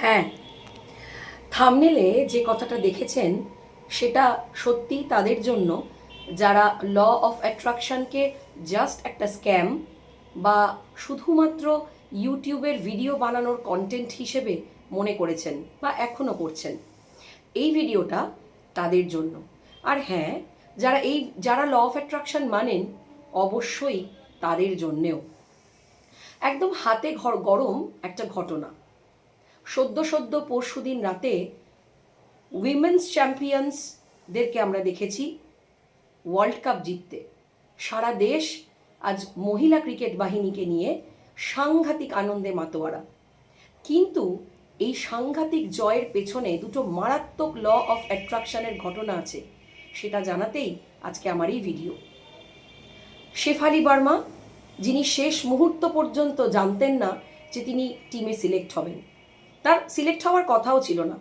হ্যাঁ, থাম্বনেলে যে কথাটা দেখেছেন সেটা সত্যি তাদের জন্য যারা ল অফ অ্যাট্রাকশনকে জাস্ট একটা স্ক্যাম বা শুধুমাত্র ইউটিউবের ভিডিও বানানোর কন্টেন্ট হিসেবে মনে করেছেন বা এখনও করছেন। এই ভিডিওটা তাদের জন্য। আর হ্যাঁ, যারা ল অফ অ্যাট্রাকশন মানেন অবশ্যই তাদের জন্যেও। একদম হাতে গরম একটা ঘটনা। সদ্য পরশুদিন রাতে উইমেন্স চ্যাম্পিয়ন্সদেরকে আমরা দেখেছি ওয়ার্ল্ড কাপ জিততে। সারা দেশ আজ মহিলা ক্রিকেট বাহিনীকে নিয়ে সাংঘাতিক আনন্দে মাতোয়ারা। কিন্তু এই সাংঘাতিক জয়ের পেছনে দুটো মারাত্মক ল অফ অ্যাট্রাকশনের ঘটনা আছে, সেটা জানাতেই আজকে আমার এই ভিডিও। শেফালি বর্মা, যিনি শেষ মুহূর্ত পর্যন্ত জানতেন না যে তিনি টিমে সিলেক্ট হবেন, তার সিলেক্ট হওয়ার কথাও ছিল না,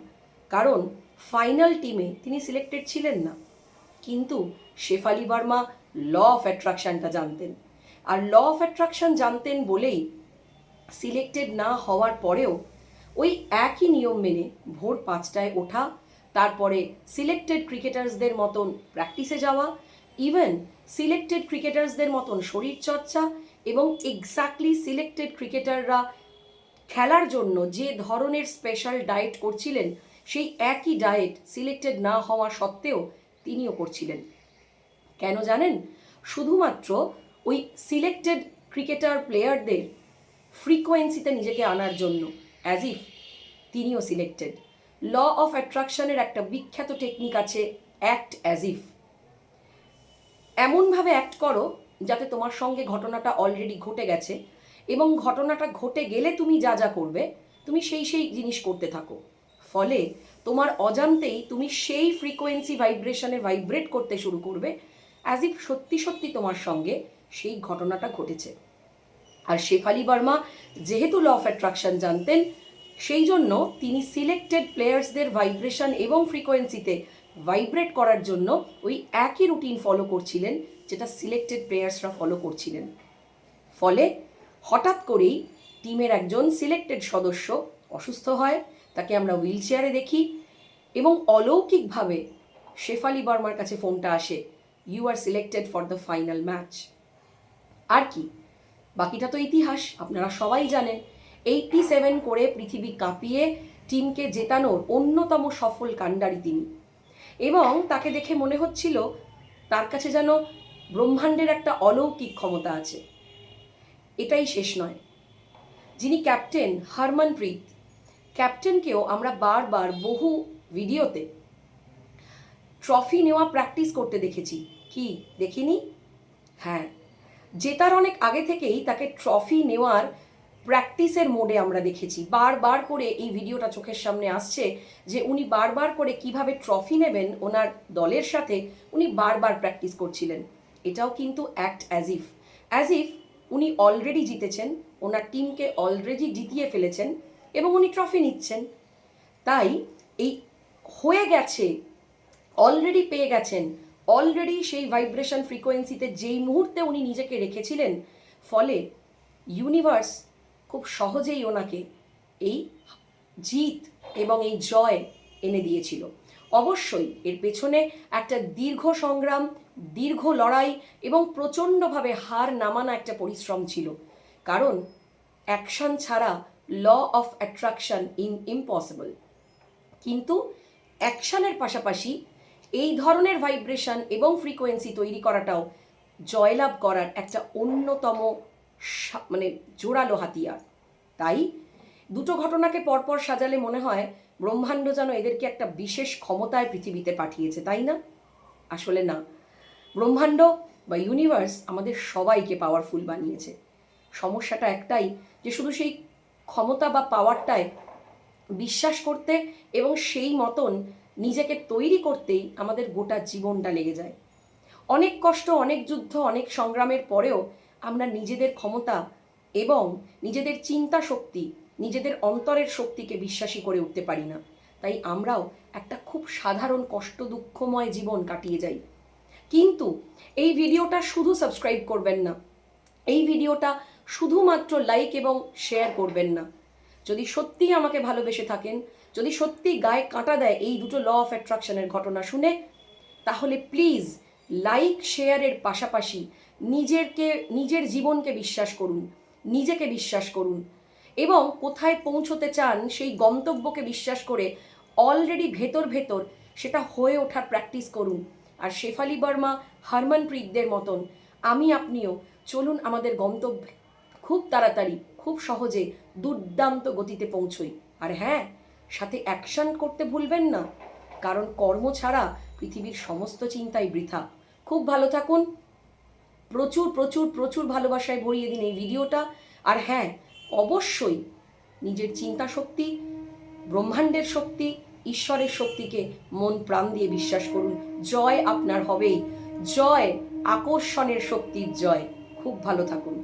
কারণ ফাইনাল টিমে তিনি সিলেক্টেড ছিলেন না। কিন্তু শেফালি বর্মা ল অফ অ্যাট্রাকশনটা জানতেন, আর ল অফ অ্যাট্রাকশন জানতেন বলেই সিলেক্টেড না হওয়ার পরেও ওই একই নিয়ম মেনে ভোর 5টায় ওঠা, তারপরে সিলেক্টেড ক্রিকেটার্সদের মতন প্র্যাকটিসে যাওয়া, ইভেন সিলেক্টেড ক্রিকেটার্সদের মতন শরীরচর্চা, এবং এক্স্যাক্টলি সিলেক্টেড ক্রিকেটাররা খেলার জন্য যে ধরনের স্পেশাল ডায়েট করছিলেন সেই একই ডায়েট সিলেক্টেড না হওয়া সত্ত্বেও তিনিও করছিলেন। কেন জানেন? শুধুমাত্র ওই সিলেক্টেড ক্রিকেটার প্লেয়ারদের ফ্রিকোয়েন্সিতে নিজেকে আনার জন্য, অ্যাজ ইফ তিনিও সিলেক্টেড। ল অফ অ্যাট্রাকশনের একটা বিখ্যাত টেকনিক আছে, অ্যাক্ট অ্যাজ ইফ। এমনভাবে অ্যাক্ট করো যাতে তোমার সঙ্গে ঘটনাটা অলরেডি ঘটে গেছে, এবং ঘটনাটা ঘটে গেলে তুমি যা যা করবে তুমি সেই জিনিস করতে থাকো। ফলে তোমার অজান্তেই তুমি সেই ফ্রিকোয়েন্সি ভাইব্রেশনে ভাইব্রেট করতে শুরু করবে, অ্যাজ ইফ সত্যি তোমার সঙ্গে সেই ঘটনাটা ঘটেছে। আর শেফালি বর্মা যেহেতু ল অফ অ্যাট্রাকশন জানতেন, সেই জন্য তিনি সিলেক্টেড প্লেয়ার্সদের ভাইব্রেশন এবং ফ্রিকোয়েন্সিতে ভাইব্রেট করার জন্য ওই একই রুটিন ফলো করছিলেন যেটা সিলেক্টেড প্লেয়ার্সরা ফলো করছিলেন। ফলে হঠাৎ করেই টিমের একজন সিলেক্টেড সদস্য অসুস্থ হয়, তাকে আমরা হুইল চেয়ারে দেখি, এবং অলৌকিকভাবে শেফালি বর্মার কাছে ফোনটা আসে, you are selected for the final match. আর কি, বাকিটা তো ইতিহাস, আপনারা সবাই জানেন। 87 করে পৃথিবী কাঁপিয়ে টিমকে জেতানোর অন্যতম সফল কাণ্ডারি তিনি, এবং তাকে দেখে মনে হচ্ছিল তার কাছে যেন ব্রহ্মাণ্ডের একটা অলৌকিক ক্ষমতা আছে। এটাই শেষ নয়, যিনি ক্যাপ্টেন হরমনপ্রীত, ক্যাপ্টেনকেও আমরা বারবার বহু ভিডিওতে ট্রফি নেওয়া প্র্যাকটিস করতে দেখেছি। কি দেখিনি? হ্যাঁ, জেতার অনেক আগে থেকেই তাকে ট্রফি নেওয়ার প্র্যাকটিসের মোডে আমরা দেখেছি। বারবার করে এই ভিডিওটা চোখের সামনে আসছে যে উনি বারবার করে কিভাবে ট্রফি নেবেন ওনার দলের সাথে উনি বারবার প্র্যাকটিস করছিলেন। এটাও কিন্তু অ্যাক্ট অ্যাজ ইফ উনি অলরেডি জিতেছেন, ওনার টিমকে অলরেডি জিতিয়ে ফেলেছেন এবং উনি ট্রফি নিচ্ছেন। তাই এই হয়ে গেছে, অলরেডি পেয়ে গেছেন, অলরেডি সেই ভাইব্রেশন ফ্রিকোয়েন্সিতে যেই মুহূর্তে উনি নিজেকে রেখেছিলেন, ফলে ইউনিভার্স খুব সহজেই ওনাকে এই জিত এবং এই জয় এনে দিয়েছিল। অবশ্যই এর পেছনে একটা দীর্ঘ সংগ্রাম, দীর্ঘ লড়াই এবং প্রচণ্ডভাবে হার নামানো একটা পরিশ্রম ছিল, কারণ অ্যাকশন ছাড়া ল অফ অ্যাট্রাকশন ইম্পসিবল। কিন্তু অ্যাকশনের পাশাপাশি এই ধরনের ভাইব্রেশন এবং ফ্রিকোয়েন্সি তৈরি করাটাও জয়লাভ করার একটা অন্যতম জোরালো হাতিয়ার। তাই দুটো ঘটনাকে পরপর সাজালে মনে হয় ব্রহ্মাণ্ড যেন এদেরকে একটা বিশেষ ক্ষমতায় পৃথিবীতে পাঠিয়েছে, তাই না? আসলে না, ব্রহ্মাণ্ড বা ইউনিভার্স আমাদের সবাইকে পাওয়ারফুল বানিয়েছে। সমস্যাটা একটাই, যে শুধু সেই ক্ষমতা বা পাওয়ারটায় বিশ্বাস করতে এবং সেই মতন নিজেকে তৈরি করতেই আমাদের গোটা জীবনটা লেগে যায়। অনেক কষ্ট, অনেক যুদ্ধ, অনেক সংগ্রামের পরেও আমরা নিজেদের ক্ষমতা এবং নিজেদের চিন্তা শক্তি, নিজেদের অন্তরের শক্তিকে বিশ্বাসী করে উঠতে পারি না। তাই আমরাও একটা খুব সাধারণ কষ্ট দুঃখময় জীবন কাটিয়ে যাই। কিন্তু এই ভিডিওটা শুধু সাবস্ক্রাইব করবেন না, এই ভিডিওটা শুধুমাত্র লাইক এবং শেয়ার করবেন না, যদি সত্যিই আমাকে ভালোবেসে থাকেন, যদি সত্যি গায়ে কাঁটা দেয় এই দুটো ল অফ অ্যাট্রাকশনের ঘটনা শুনে, তাহলে প্লিজ লাইক শেয়ারের পাশাপাশি নিজের জীবনকে বিশ্বাস করুন, নিজেকে বিশ্বাস করুন এবং কোথায় পৌঁছতে চান সেই গন্তব্যকে বিশ্বাস করে অলরেডি ভেতর ভেতর সেটা হয়ে ওঠার প্র্যাকটিস করুন। আর শেফালি বর্মা, হরমনপ্রীতদের মতন আপনিও চলুন আমাদের গন্তব্যে খুব তাড়াতাড়ি, খুব সহজে, দুর্দান্ত গতিতে পৌঁছই। আর হ্যাঁ, সাথে অ্যাকশন করতে ভুলবেন না, কারণ কর্ম ছাড়া পৃথিবীর সমস্ত চিন্তাই বৃথা। খুব ভালো থাকুন, প্রচুর প্রচুর প্রচুর ভালোবাসায় ভরিয়ে দিন এই ভিডিওটা। আর হ্যাঁ, অবশ্যই নিজের চিন্তা শক্তি, ব্রহ্মাণ্ডের শক্তি, ঈশ্বরের শক্তিকে মন প্রাণ দিয়ে বিশ্বাস করুন। জয় আপনার হবেই, জয় আকর্ষণের শক্তির জয়। খুব ভালো থাকুন।